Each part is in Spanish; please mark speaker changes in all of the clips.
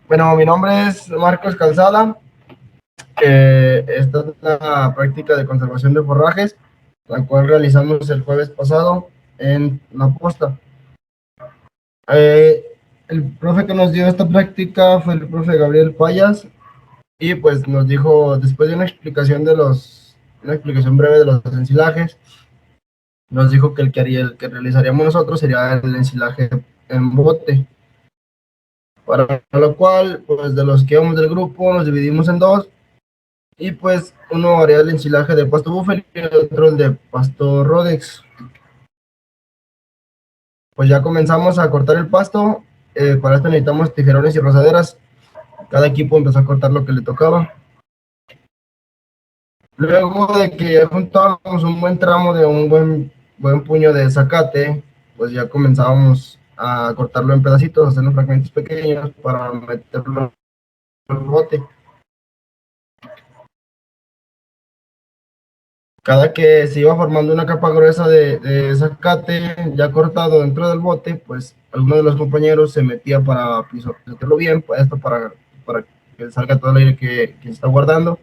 Speaker 1: Bueno, mi nombre es Marcos Calzada. Esta es la práctica de conservación de forrajes, la cual realizamos el jueves pasado en la posta. Eh, el profe que nos dio esta práctica fue el profe Gabriel Payas y pues nos dijo, después de una explicación breve de los ensilajes, nos dijo que el que realizaríamos nosotros sería el ensilaje en bote. Para lo cual, pues de los que íbamos del grupo, nos dividimos en dos. Y pues uno haría el ensilaje de pasto búfalo y el otro el de pasto Rodex. Pues ya comenzamos a cortar el pasto. Para esto necesitamos tijerones y rozaderas. Cada equipo empezó a cortar lo que le tocaba. Luego de que ya juntábamos un buen tramo de un buen puño de zacate, pues ya comenzábamos a cortarlo en pedacitos, hacerlo fragmentos pequeños para meterlo en el bote. Cada que se iba formando una capa gruesa de zacate ya cortado dentro del bote, pues alguno de los compañeros se metía para meterlo bien, pues esto para que salga todo el aire que se está guardando.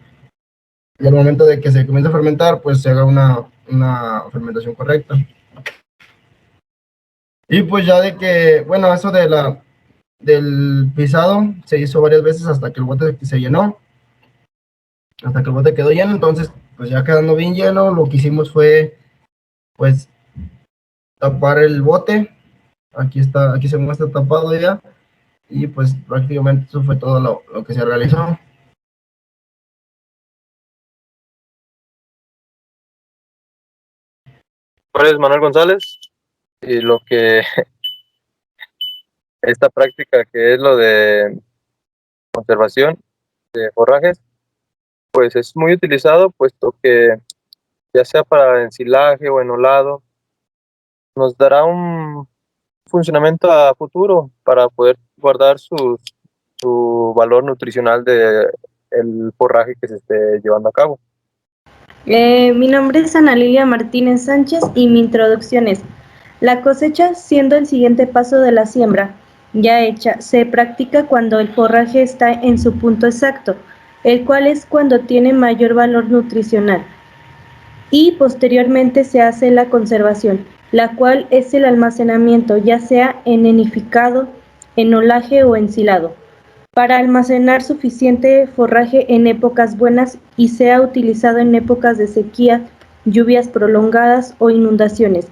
Speaker 1: Y al momento de que se comience a fermentar, pues se haga una fermentación correcta. Y pues ya de que, bueno, eso del pisado se hizo varias veces hasta que el bote se llenó, hasta que el bote quedó lleno. Entonces, pues ya quedando bien lleno, lo que hicimos fue, pues, tapar el bote. Aquí se muestra tapado ya. Y pues prácticamente eso fue todo lo que se realizó.
Speaker 2: nombre es Manuel González y lo que esta práctica que es lo de conservación de forrajes, pues es muy utilizado, puesto que ya sea para ensilaje o enolado, nos dará un funcionamiento a futuro para poder guardar su valor nutricional de el forraje que se esté llevando a cabo.
Speaker 3: Mi nombre es Ana Lilia Martínez Sánchez y mi introducción es: la cosecha, siendo el siguiente paso de la siembra ya hecha, se practica cuando el forraje está en su punto exacto, el cual es cuando tiene mayor valor nutricional, y posteriormente se hace la conservación, la cual es el almacenamiento, ya sea en enificado, enolaje o ensilado, para almacenar suficiente forraje en épocas buenas y sea utilizado en épocas de sequía, lluvias prolongadas o inundaciones,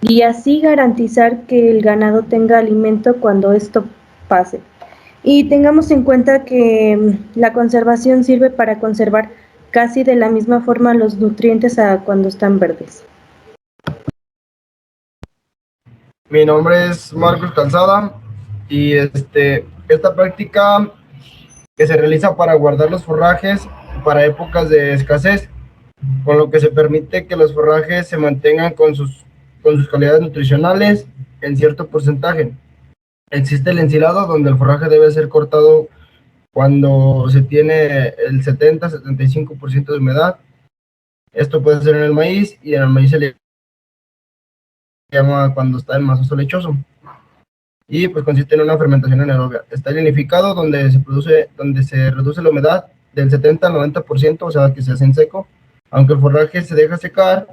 Speaker 3: y así garantizar que el ganado tenga alimento cuando esto pase. Y tengamos en cuenta que la conservación sirve para conservar casi de la misma forma los nutrientes a cuando están verdes.
Speaker 1: Mi nombre es Marcos Calzada y esta práctica que se realiza para guardar los forrajes para épocas de escasez, con lo que se permite que los forrajes se mantengan con sus calidades nutricionales en cierto porcentaje. Existe el ensilado, donde el forraje debe ser cortado cuando se tiene el 70-75% de humedad. Esto puede ser en el maíz, y en el maíz se le llama cuando está en macizo lechoso. Y pues consiste en una fermentación anaerobia. Está el linificado, donde se reduce la humedad del 70 al 90%, o sea que se hace en seco, aunque el forraje se deja secar,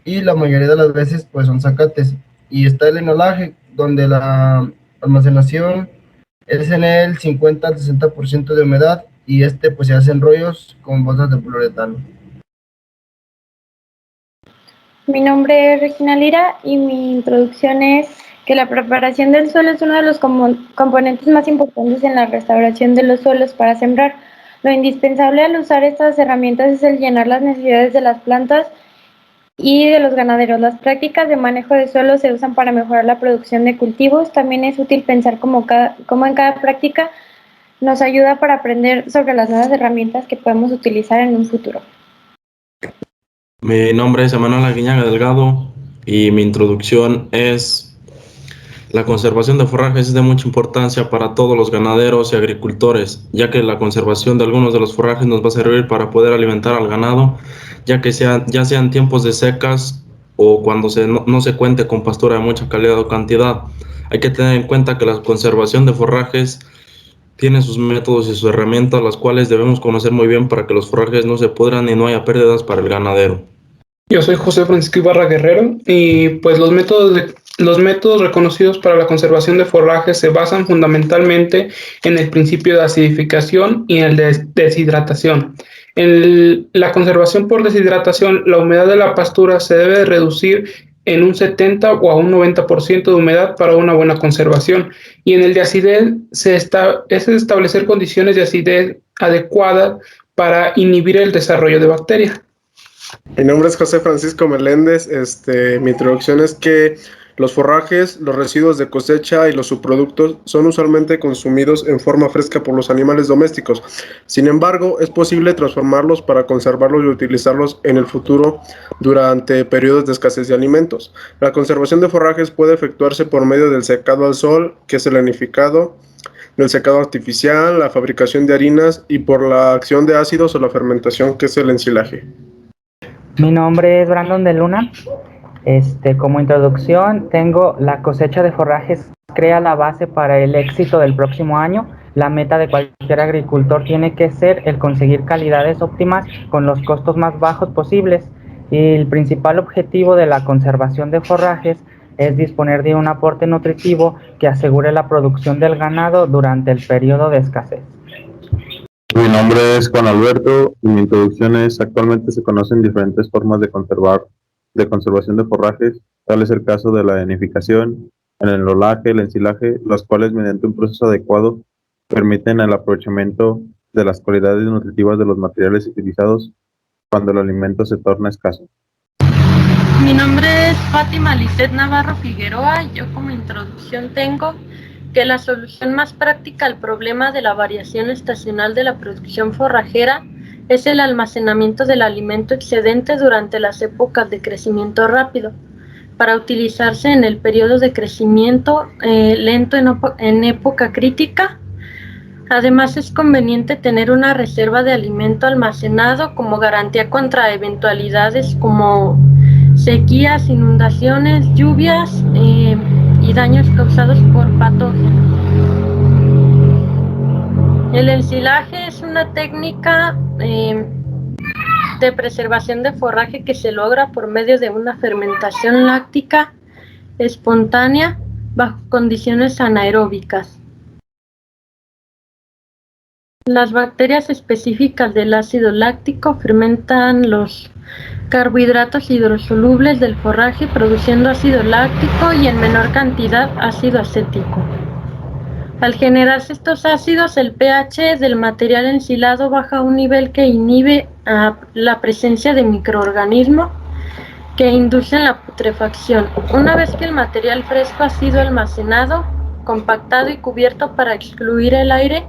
Speaker 1: y la mayoría de las veces pues son zacates. Y está el enolaje, donde la almacenación es en el 50 al 60% de humedad, y pues se hacen rollos con bolsas de poliuretano.
Speaker 4: Mi nombre es Regina Lira y mi introducción es que la preparación del suelo es uno de los componentes más importantes en la restauración de los suelos para sembrar. Lo indispensable al usar estas herramientas es el llenar las necesidades de las plantas y de los ganaderos. Las prácticas de manejo de suelo se usan para mejorar la producción de cultivos. También es útil pensar cómo en cada práctica nos ayuda para aprender sobre las nuevas herramientas que podemos utilizar en un futuro.
Speaker 5: Mi nombre es Emanuel Aguiñaga Delgado y mi introducción es: la conservación de forrajes es de mucha importancia para todos los ganaderos y agricultores, ya que la conservación de algunos de los forrajes nos va a servir para poder alimentar al ganado, ya sean tiempos de secas o cuando no se cuente con pastura de mucha calidad o cantidad. Hay que tener en cuenta que la conservación de forrajes tiene sus métodos y sus herramientas, las cuales debemos conocer muy bien para que los forrajes no se pudran y no haya pérdidas para el ganadero.
Speaker 6: Yo soy José Francisco Ibarra Guerrero y pues los métodos reconocidos para la conservación de forrajes se basan fundamentalmente en el principio de acidificación y en el de deshidratación. En la conservación por deshidratación, la humedad de la pastura se debe reducir en un 70 o a un 90% de humedad para una buena conservación. Y en el de acidez es establecer condiciones de acidez adecuadas para inhibir el desarrollo de bacterias.
Speaker 7: Mi nombre es José Francisco Meléndez. Mi introducción es que los forrajes, los residuos de cosecha y los subproductos son usualmente consumidos en forma fresca por los animales domésticos. Sin embargo, es posible transformarlos para conservarlos y utilizarlos en el futuro durante periodos de escasez de alimentos. La conservación de forrajes puede efectuarse por medio del secado al sol, que es el lanificado, del secado artificial, la fabricación de harinas y por la acción de ácidos o la fermentación, que es el ensilaje.
Speaker 8: Mi nombre es Brandon de Luna. Como introducción tengo la cosecha de forrajes crea la base para el éxito del próximo año. La meta de cualquier agricultor tiene que ser el conseguir calidades óptimas con los costos más bajos posibles. Y el principal objetivo de la conservación de forrajes es disponer de un aporte nutritivo que asegure la producción del ganado durante el periodo de escasez.
Speaker 9: Mi nombre es Juan Alberto y mi introducción es: actualmente se conocen diferentes formas de conservación de forrajes, tal es el caso de la denificación, el enrolaje, el ensilaje, los cuales mediante un proceso adecuado permiten el aprovechamiento de las cualidades nutritivas de los materiales utilizados cuando el alimento se torna escaso.
Speaker 10: Mi nombre es Fátima Lisset Navarro Figueroa y yo como introducción tengo que la solución más práctica al problema de la variación estacional de la producción forrajera es el almacenamiento del alimento excedente durante las épocas de crecimiento rápido, para utilizarse en el periodo de crecimiento lento en época crítica. Además, es conveniente tener una reserva de alimento almacenado como garantía contra eventualidades como sequías, inundaciones, lluvias y daños causados por patógenos. El ensilaje es una técnica de preservación de forraje que se logra por medio de una fermentación láctica espontánea bajo condiciones anaeróbicas. Las bacterias específicas del ácido láctico fermentan los carbohidratos hidrosolubles del forraje produciendo ácido láctico y en menor cantidad ácido acético. Al generarse estos ácidos, el pH del material ensilado baja a un nivel que inhibe la presencia de microorganismos que inducen la putrefacción. Una vez que el material fresco ha sido almacenado, compactado y cubierto para excluir el aire,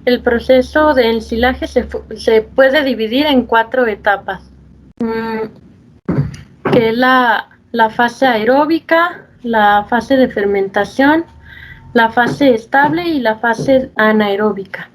Speaker 10: el proceso de ensilaje se puede dividir en 4 etapas, que es la fase aeróbica, la fase de fermentación, la fase estable y la fase anaeróbica.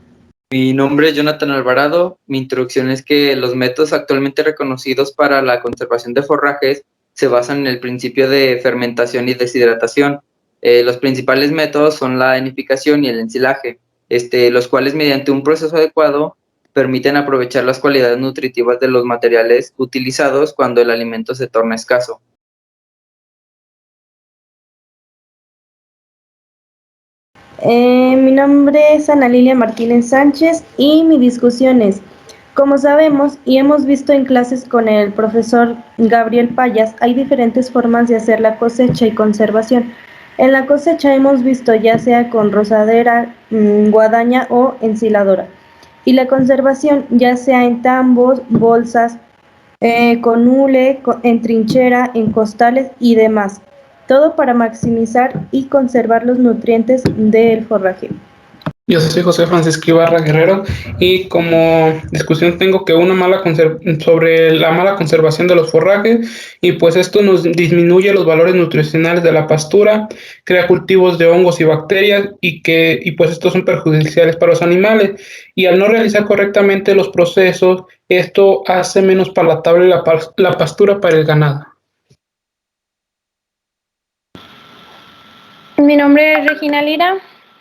Speaker 11: Mi nombre es Jonathan Alvarado. Mi introducción es que los métodos actualmente reconocidos para la conservación de forrajes se basan en el principio de fermentación y deshidratación. Los principales métodos son la denificación y el ensilaje, los cuales mediante un proceso adecuado permiten aprovechar las cualidades nutritivas de los materiales utilizados cuando el alimento se torna escaso.
Speaker 3: Mi nombre es Ana Lilia Martínez Sánchez y mi discusión es: como sabemos y hemos visto en clases con el profesor Gabriel Payas, hay diferentes formas de hacer la cosecha y conservación. En la cosecha hemos visto ya sea con rozadera, guadaña o ensiladora. Y la conservación ya sea en tambos, bolsas, con hule, en trinchera, en costales y demás. Todo para maximizar y conservar los nutrientes del forraje.
Speaker 6: Yo soy José Francisco Ibarra Guerrero y como discusión tengo que sobre la mala conservación de los forrajes, y pues esto nos disminuye los valores nutricionales de la pastura, crea cultivos de hongos y bacterias y pues estos son perjudiciales para los animales, y al no realizar correctamente los procesos esto hace menos palatable la pastura para el ganado.
Speaker 4: Mi nombre es Regina Lira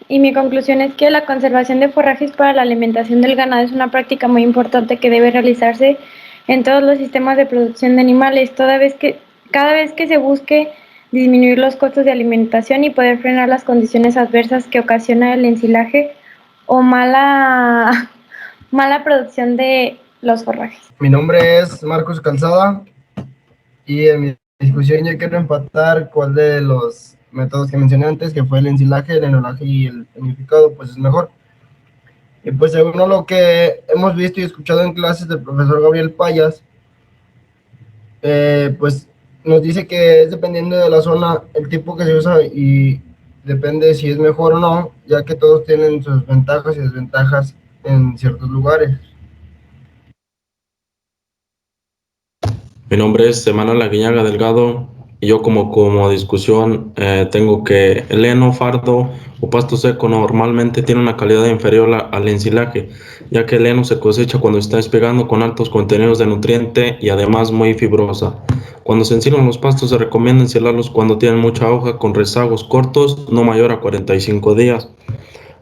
Speaker 4: y mi conclusión es que la conservación de forrajes para la alimentación del ganado es una práctica muy importante que debe realizarse en todos los sistemas de producción de animales, cada vez que se busque disminuir los costos de alimentación y poder frenar las condiciones adversas que ocasiona el ensilaje o mala producción de los forrajes.
Speaker 1: Mi nombre es Marcos Calzada y en mi discusión yo quiero empatar cuál de los métodos que mencioné antes, que fue el ensilaje, el enolaje y el unificado, pues es mejor. Y pues según lo que hemos visto y escuchado en clases del profesor Gabriel Payas, pues nos dice que es dependiendo de la zona, el tipo que se usa y depende si es mejor o no, ya que todos tienen sus ventajas y desventajas en ciertos lugares.
Speaker 5: Mi nombre es Emanuel Aguiñaga Delgado y yo como discusión tengo que el heno, fardo o pasto seco normalmente tiene una calidad inferior al ensilaje, ya que el heno se cosecha cuando está despegando con altos contenidos de nutriente y además muy fibrosa. Cuando se ensilan los pastos se recomienda ensilarlos cuando tienen mucha hoja con rezagos cortos, no mayor a 45 días.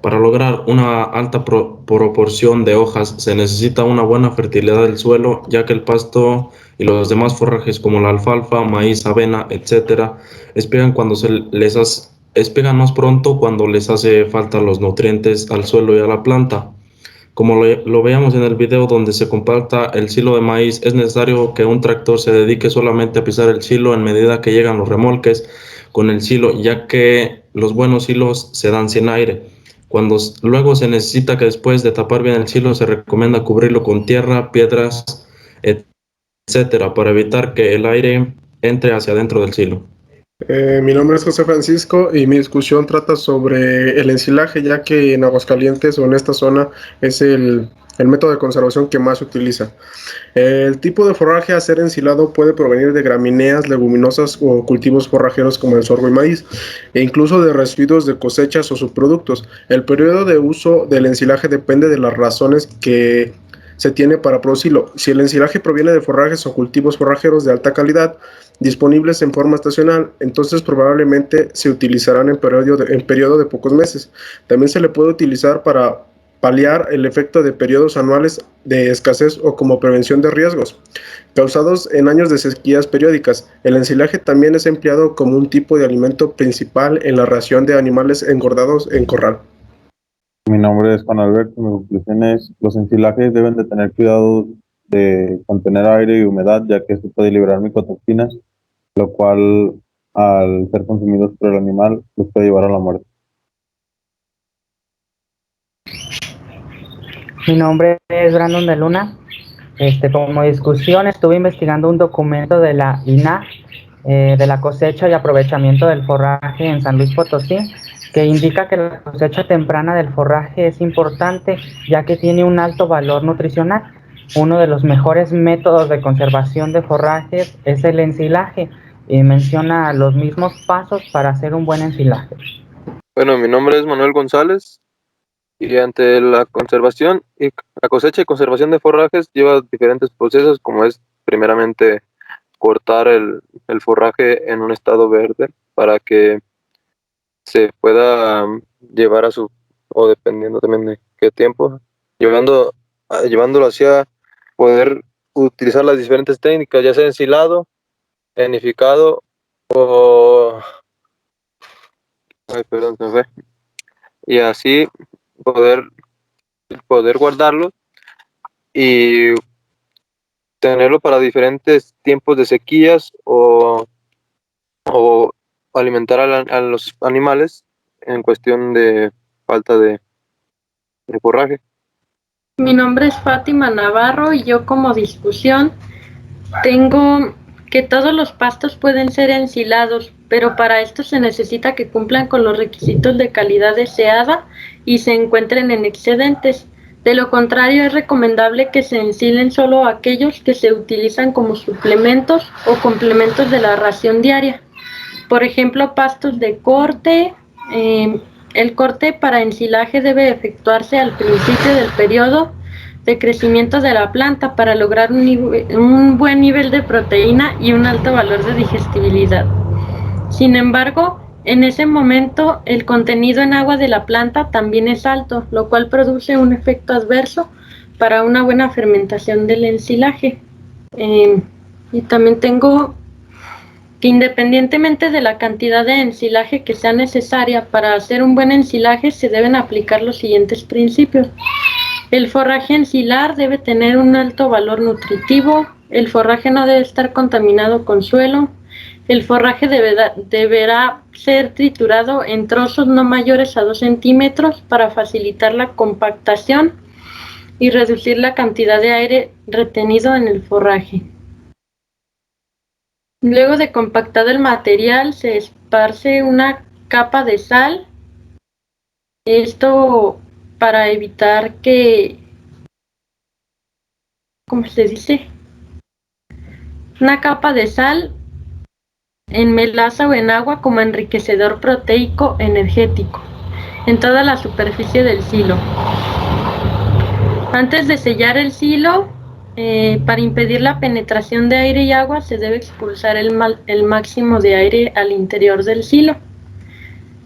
Speaker 5: Para lograr una alta proporción de hojas se necesita una buena fertilidad del suelo, ya que el pasto y los demás forrajes como la alfalfa, maíz, avena, etcétera, despegan más pronto cuando les hace falta los nutrientes al suelo y a la planta. Como lo veíamos en el video donde se compacta el silo de maíz, es necesario que un tractor se dedique solamente a pisar el silo en medida que llegan los remolques con el silo, ya que los buenos silos se dan sin aire. Luego se necesita que después de tapar bien el silo se recomienda cubrirlo con tierra, piedras, etcétera, para evitar que el aire entre hacia adentro del silo.
Speaker 7: Mi nombre es José Francisco y mi discusión trata sobre el ensilaje, ya que en Aguascalientes o en esta zona es el método de conservación que más se utiliza. El tipo de forraje a ser ensilado puede provenir de gramíneas, leguminosas o cultivos forrajeros como el sorgo y maíz, e incluso de residuos de cosechas o subproductos. El periodo de uso del ensilaje depende de las razones que se tiene para producirlo. Si el ensilaje proviene de forrajes o cultivos forrajeros de alta calidad, disponibles en forma estacional, entonces probablemente se utilizarán en periodo de pocos meses. También se le puede utilizar para paliar el efecto de periodos anuales de escasez o como prevención de riesgos causados en años de sequías periódicas. El ensilaje también es empleado como un tipo de alimento principal en la ración de animales engordados en corral.
Speaker 9: Mi nombre es Juan Alberto. Mi conclusión es: los ensilajes deben de tener cuidado de contener aire y humedad, ya que esto puede liberar micotoxinas, lo cual al ser consumidos por el animal los puede llevar a la muerte.
Speaker 8: Mi nombre es Brandon de Luna. Como discusión estuve investigando un documento de la INAH de la cosecha y aprovechamiento del forraje en San Luis Potosí, que indica que la cosecha temprana del forraje es importante, ya que tiene un alto valor nutricional. Uno de los mejores métodos de conservación de forrajes es el ensilaje, y menciona los mismos pasos para hacer un buen ensilaje.
Speaker 2: Bueno, mi nombre es Manuel González y ante la conservación y la cosecha y conservación de forrajes lleva diferentes procesos, como es primeramente cortar el forraje en un estado verde para que se pueda llevar o dependiendo también de qué tiempo, llevándolo hacia poder utilizar las diferentes técnicas, ya sea ensilado, enificado o... Ay, perdón, se me fue. Y así poder guardarlo y tenerlo para diferentes tiempos de sequías o alimentar a los animales en cuestión de falta de forraje.
Speaker 10: Mi nombre es Fátima Navarro y yo como discusión tengo que todos los pastos pueden ser ensilados, pero para esto se necesita que cumplan con los requisitos de calidad deseada y se encuentren en excedentes. De lo contrario, es recomendable que se ensilen solo aquellos que se utilizan como suplementos o complementos de la ración diaria. Por ejemplo, pastos de corte. El corte para ensilaje debe efectuarse al principio del periodo de crecimiento de la planta para lograr un buen nivel de proteína y un alto valor de digestibilidad. Sin embargo, En ese momento, el contenido en agua de la planta también es alto, lo cual produce un efecto adverso para una buena fermentación del ensilaje. Y también tengo que independientemente de la cantidad de ensilaje que sea necesaria para hacer un buen ensilaje, se deben aplicar los siguientes principios. El forraje ensilar debe tener un alto valor nutritivo, el forraje no debe estar contaminado con suelo, el forraje deberá ser triturado en trozos no mayores a 2 centímetros para facilitar la compactación y reducir la cantidad de aire retenido en el forraje. Luego de compactado el material, se esparce una capa de sal. Esto para evitar que, ¿cómo se dice? Una capa de sal en melaza o en agua como enriquecedor proteico energético en toda la superficie del silo. Antes de sellar el silo, para impedir la penetración de aire y agua, se debe expulsar el máximo de aire al interior del silo.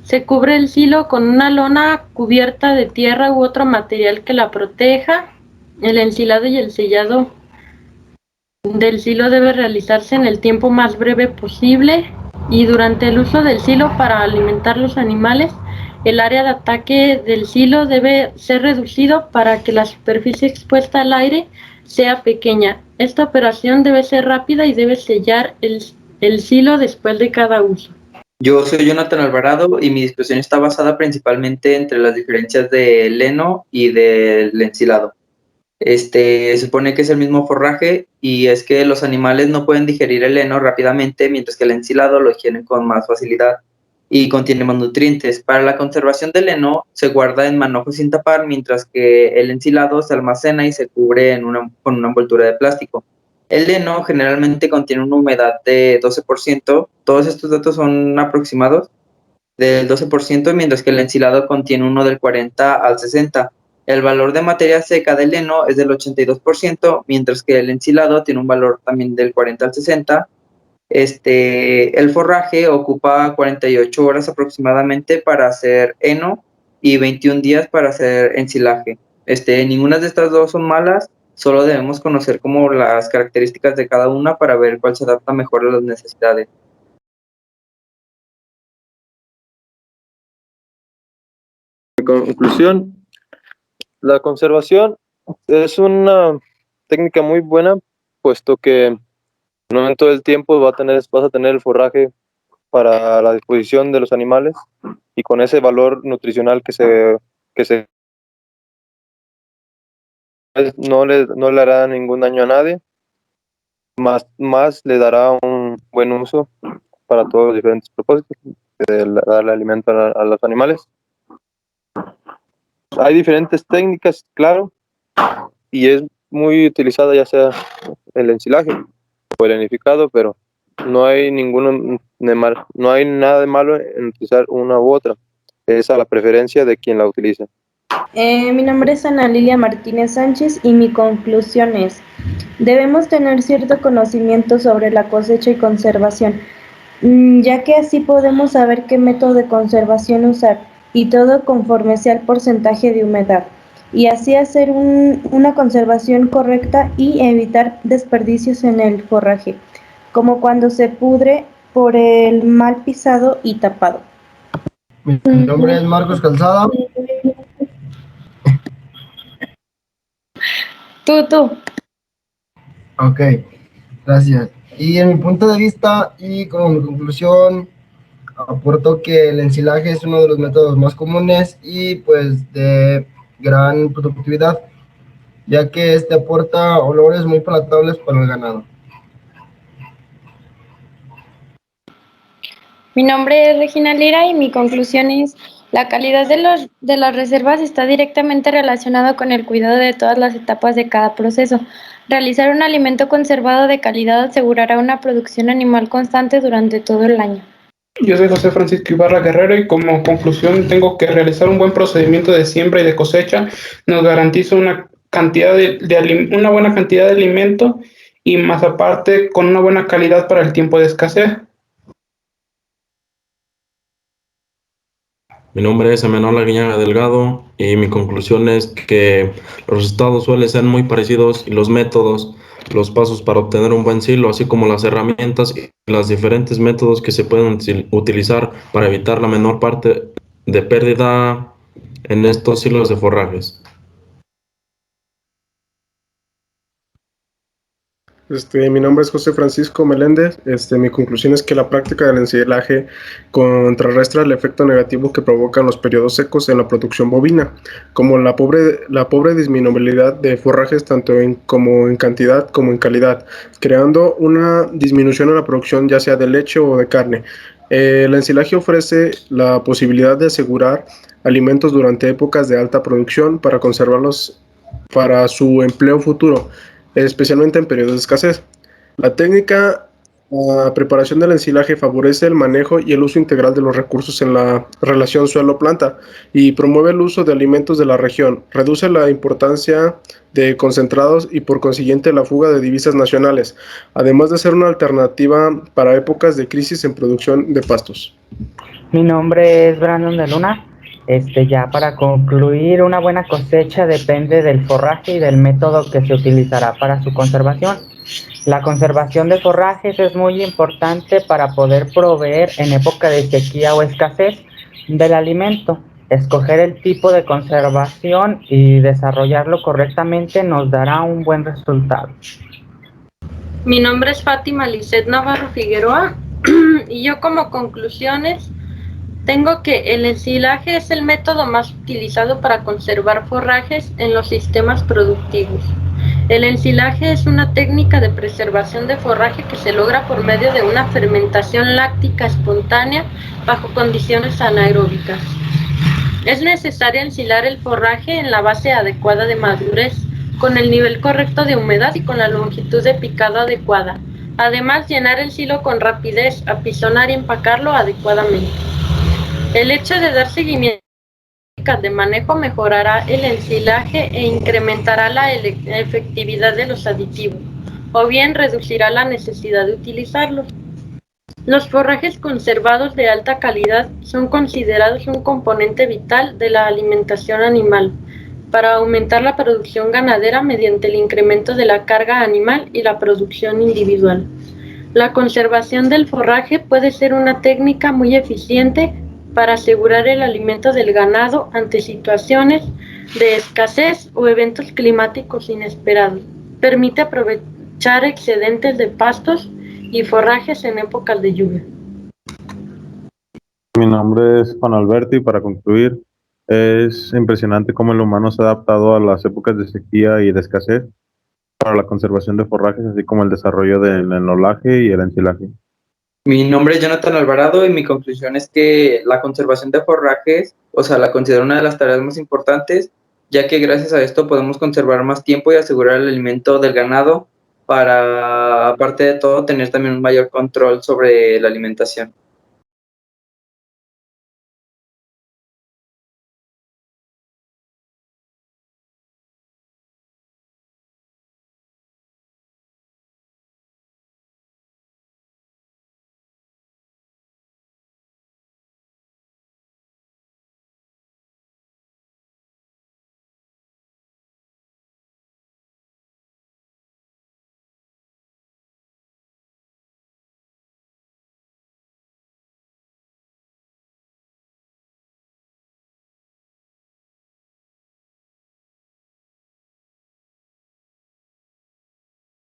Speaker 10: Se cubre el silo con una lona cubierta de tierra u otro material que la proteja. El ensilado y el sellado del silo debe realizarse en el tiempo más breve posible y durante el uso del silo para alimentar los animales, el área de ataque del silo debe ser reducido para que la superficie expuesta al aire sea pequeña. Esta operación debe ser rápida y debe sellar el silo después de cada uso.
Speaker 11: Yo soy Jonathan Alvarado y mi discusión está basada principalmente entre las diferencias del heno y del ensilado. Se supone que es el mismo forraje y es que los animales no pueden digerir el heno rápidamente, mientras que el ensilado lo digieren con más facilidad y contiene más nutrientes. Para la conservación del heno se guarda en manojos sin tapar, mientras que el ensilado se almacena y se cubre con una envoltura de plástico. El heno generalmente contiene una humedad de 12%, todos estos datos son aproximados, del 12%, mientras que el ensilado contiene uno del 40 al 60%. El valor de materia seca del heno es del 82%, mientras que el ensilado tiene un valor también del 40 al 60%. El forraje ocupa 48 horas aproximadamente para hacer heno y 21 días para hacer ensilaje. Ninguna de estas dos son malas, solo debemos conocer como las características de cada una para ver cuál se adapta mejor a las necesidades.
Speaker 2: En conclusión, la conservación es una técnica muy buena, puesto que no en todo el tiempo vas a tener el forraje para la disposición de los animales y con ese valor nutricional que no le hará ningún daño a nadie, más le dará un buen uso para todos los diferentes propósitos de darle alimento a los animales. Hay diferentes técnicas, claro, y es muy utilizada ya sea el ensilaje o el enificado, pero no hay no hay nada de malo en utilizar una u otra. Es a la preferencia de quien la utiliza.
Speaker 3: Mi nombre es Ana Lilia Martínez Sánchez y mi conclusión es: debemos tener cierto conocimiento sobre la cosecha y conservación, ya que así podemos saber qué método de conservación usar y todo conforme sea el porcentaje de humedad, y así hacer una conservación correcta y evitar desperdicios en el forraje, como cuando se pudre por el mal pisado y tapado.
Speaker 1: Mi nombre es Marcos Calzada.
Speaker 4: Tú.
Speaker 1: Ok, gracias. Y en mi punto de vista y como conclusión, aporto que el ensilaje es uno de los métodos más comunes y pues de gran productividad, ya que este aporta olores muy palatables para el ganado.
Speaker 4: Mi nombre es Regina Lira y mi conclusión es: la calidad de las reservas está directamente relacionada con el cuidado de todas las etapas de cada proceso. Realizar un alimento conservado de calidad asegurará una producción animal constante durante todo el año.
Speaker 6: Yo soy José Francisco Ibarra Guerrero y como conclusión tengo que realizar un buen procedimiento de siembra y de cosecha nos garantiza una buena cantidad de alimento y más aparte con una buena calidad para el tiempo de escasez.
Speaker 5: Mi nombre es Emanuel Aguiñaga Delgado y mi conclusión es que los resultados suelen ser muy parecidos y los métodos, los pasos para obtener un buen silo, así como las herramientas y los diferentes métodos que se pueden utilizar para evitar la menor parte de pérdida en estos silos de forrajes.
Speaker 7: Mi nombre es José Francisco Meléndez. Mi conclusión es que la práctica del ensilaje contrarresta el efecto negativo que provocan los periodos secos en la producción bovina, como la pobre disponibilidad de forrajes tanto como en cantidad como en calidad, creando una disminución en la producción ya sea de leche o de carne. El ensilaje ofrece la posibilidad de asegurar alimentos durante épocas de alta producción para conservarlos para su empleo futuro, especialmente en periodos de escasez. La técnica preparación del ensilaje favorece el manejo y el uso integral de los recursos en la relación suelo-planta y promueve el uso de alimentos de la región, reduce la importancia de concentrados y por consiguiente la fuga de divisas nacionales, además de ser una alternativa para épocas de crisis en producción de pastos.
Speaker 8: Mi nombre es Brandon de Luna. Ya para concluir, una buena cosecha depende del forraje y del método que se utilizará para su conservación. La conservación de forrajes es muy importante para poder proveer en época de sequía o escasez del alimento. Escoger el tipo de conservación y desarrollarlo correctamente nos dará un buen resultado.
Speaker 10: Mi nombre es Fátima Lisset Navarro Figueroa y yo como conclusiones tengo que el ensilaje es el método más utilizado para conservar forrajes en los sistemas productivos. El ensilaje es una técnica de preservación de forraje que se logra por medio de una fermentación láctica espontánea bajo condiciones anaeróbicas. Es necesario ensilar el forraje en la base adecuada de madurez, con el nivel correcto de humedad y con la longitud de picado adecuada. Además, llenar el silo con rapidez, apisonar y empacarlo adecuadamente. El hecho de dar seguimiento a técnicas de manejo mejorará el ensilaje e incrementará la efectividad de los aditivos, o bien reducirá la necesidad de utilizarlos. Los forrajes conservados de alta calidad son considerados un componente vital de la alimentación animal, para aumentar la producción ganadera mediante el incremento de la carga animal y la producción individual. La conservación del forraje puede ser una técnica muy eficiente para asegurar el alimento del ganado ante situaciones de escasez o eventos climáticos inesperados. Permite aprovechar excedentes de pastos y forrajes en épocas de lluvia.
Speaker 9: Mi nombre es Juan Alberto y para concluir, es impresionante cómo el humano se ha adaptado a las épocas de sequía y de escasez para la conservación de forrajes, así como el desarrollo del enolaje y el ensilaje.
Speaker 11: Mi nombre es Jonathan Alvarado y mi conclusión es que la conservación de forrajes, la considero una de las tareas más importantes, ya que gracias a esto podemos conservar más tiempo y asegurar el alimento del ganado para, aparte de todo, tener también un mayor control sobre la alimentación.